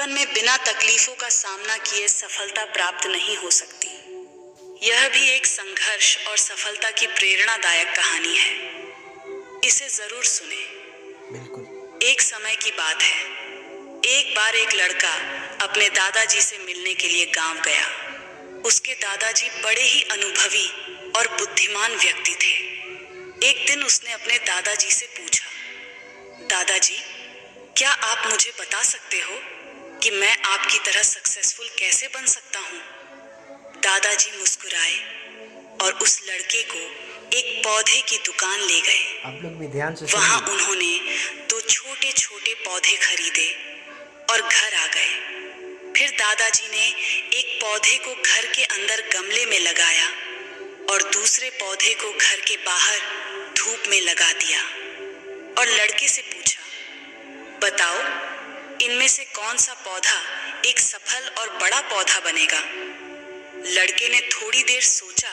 जीवन में बिना तकलीफों का सामना किए सफलता प्राप्त नहीं हो सकती। यह भी एक संघर्ष और सफलता की प्रेरणादायक कहानी है। इसे जरूर सुने। बिल्कुल। एक समय की बात है। एक बार एक लड़का अपने दादाजी से मिलने के लिए गांव गया। उसके दादाजी बड़े ही अनुभवी और बुद्धिमान व्यक्ति थे। एक दिन उसने अपने दादाजी से पूछा, दादाजी, क्या आप मुझे बता सकते हो कि मैं आपकी तरह सक्सेसफुल कैसे बन सकता हूँ? दादाजी मुस्कुराए और उस लड़के को एक पौधे की दुकान ले गए। आप लोग भी ध्यान से वहाँ सुनिए। उन्होंने 2 छोटे छोटे पौधे खरीदे और घर आ गए। फिर दादाजी ने एक पौधे को घर के अंदर गमले में लगाया और दूसरे पौधे को घर के बाहर धूप में लगा दिया और लड़के से पूछा, बताओ, इनमें से कौन सा पौधा एक सफल और बड़ा पौधा बनेगा? लड़के ने थोड़ी देर सोचा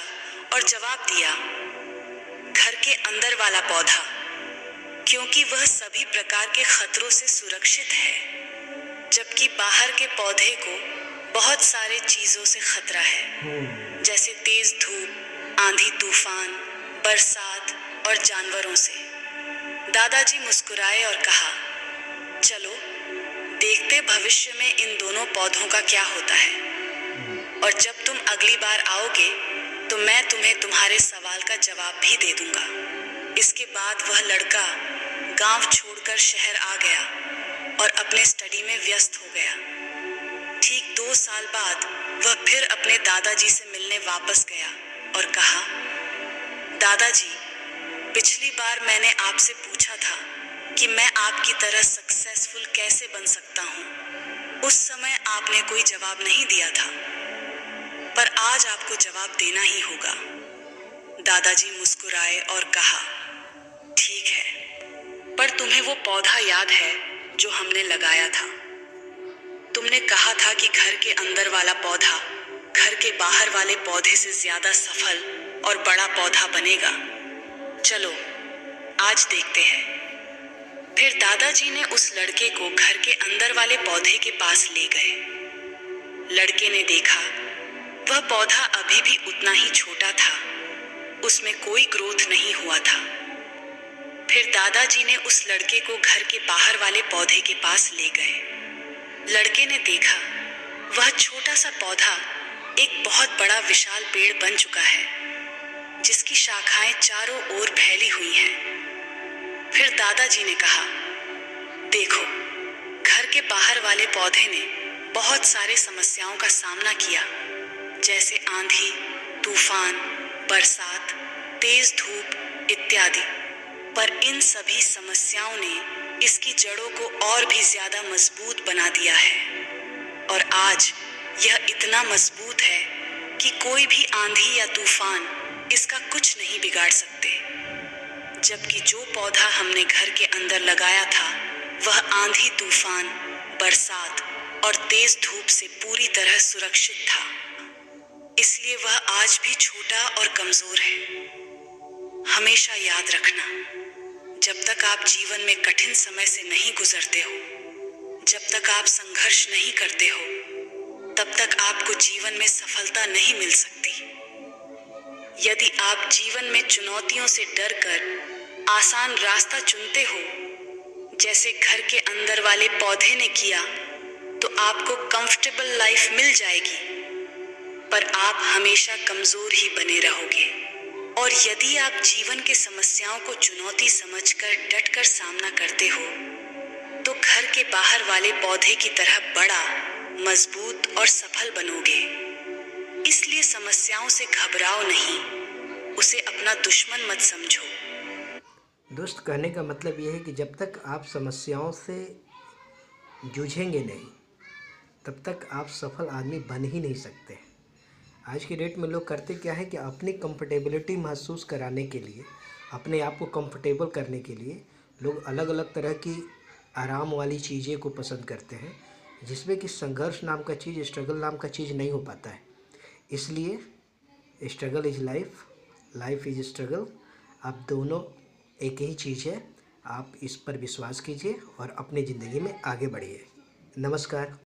और जवाब दिया, घर के अंदर वाला पौधा, क्योंकि वह सभी प्रकार के खतरों से सुरक्षित है, जबकि बाहर के पौधे को बहुत सारे चीजों से खतरा है, जैसे तेज धूप, आंधी तूफान, बरसात और जानवरों से। दादाजी मुस्कुराए और कहा, चलो देखते भविष्य में इन दोनों पौधों का क्या होता है, और जब तुम अगली बार आओगे तो मैं तुम्हें तुम्हारे सवाल का जवाब भी दे दूंगा। इसके बाद वह लड़का गांव छोड़कर शहर आ गया और अपने स्टडी में व्यस्त हो गया। ठीक 2 साल बाद वह फिर अपने दादाजी से मिलने वापस गया और कहा, दादाजी, पिछली बार मैंने आपसे पूछा था कि मैं आपकी तरह सक्सेसफुल कैसे बन सकता हूँ। उस समय आपने कोई जवाब नहीं दिया था, पर आज आपको जवाब देना ही होगा। दादाजी मुस्कुराए और कहा, ठीक है, पर तुम्हें वो पौधा याद है जो हमने लगाया था? तुमने कहा था कि घर के अंदर वाला पौधा घर के बाहर वाले पौधे से ज्यादा सफल और बड़ा पौधा बनेगा। चलो आज देखते हैं। फिर दादाजी ने उस लड़के को घर के अंदर वाले पौधे के पास ले गए। लड़के ने देखा, वह पौधा अभी भी उतना ही छोटा था, उसमें कोई ग्रोथ नहीं हुआ था। फिर दादाजी ने उस लड़के को घर के बाहर वाले पौधे के पास ले गए। लड़के ने देखा, वह छोटा सा पौधा एक बहुत बड़ा विशाल पेड़ बन चुका है, जिसकी शाखाएं चारों ओर फैली हुई हैं। फिर दादाजी ने कहा, देखो, घर के बाहर वाले पौधे ने बहुत सारे समस्याओं का सामना किया, जैसे आंधी, तूफान, बरसात, तेज धूप इत्यादि, पर इन सभी समस्याओं ने इसकी जड़ों को और भी ज्यादा मजबूत बना दिया है, और आज यह इतना मजबूत है कि कोई भी आंधी या तूफान इसका कुछ नहीं बिगाड़ सकते। जबकि जो पौधा हमने घर के अंदर लगाया था, वह आंधी तूफान, बरसात और तेज धूप से पूरी तरह सुरक्षित था, इसलिए वह आज भी छोटा और कमजोर है। हमेशा याद रखना, जब तक आप जीवन में कठिन समय से नहीं गुजरते हो, जब तक आप संघर्ष नहीं करते हो, तब तक आपको जीवन में सफलता नहीं मिल सकती। यदि आप जीवन में चुनौतियों से डरकर आसान रास्ता चुनते हो, जैसे घर के अंदर वाले पौधे ने किया, तो आपको कंफर्टेबल लाइफ मिल जाएगी, पर आप हमेशा कमजोर ही बने रहोगे। और यदि आप जीवन के समस्याओं को चुनौती समझकर डटकर सामना करते हो, तो घर के बाहर वाले पौधे की तरह बड़ा, मजबूत और सफल बनोगे। इसलिए समस्याओं से घबराओ नहीं, उसे अपना दुश्मन मत समझो। दोस्त, कहने का मतलब यह है कि जब तक आप समस्याओं से जूझेंगे नहीं, तब तक आप सफल आदमी बन ही नहीं सकते। आज की डेट में लोग करते क्या है कि अपनी कंफर्टेबिलिटी महसूस कराने के लिए, अपने आप को कंफर्टेबल करने के लिए लोग अलग अलग तरह की आराम वाली चीज़ें को पसंद करते हैं, जिसमें कि संघर्ष नाम का चीज़, स्ट्रगल नाम का चीज़ नहीं हो पाता है। इसलिए struggle is life, life is struggle, आप दोनों एक ही चीज़ है। आप इस पर विश्वास कीजिए और अपनी ज़िंदगी में आगे बढ़िए। नमस्कार।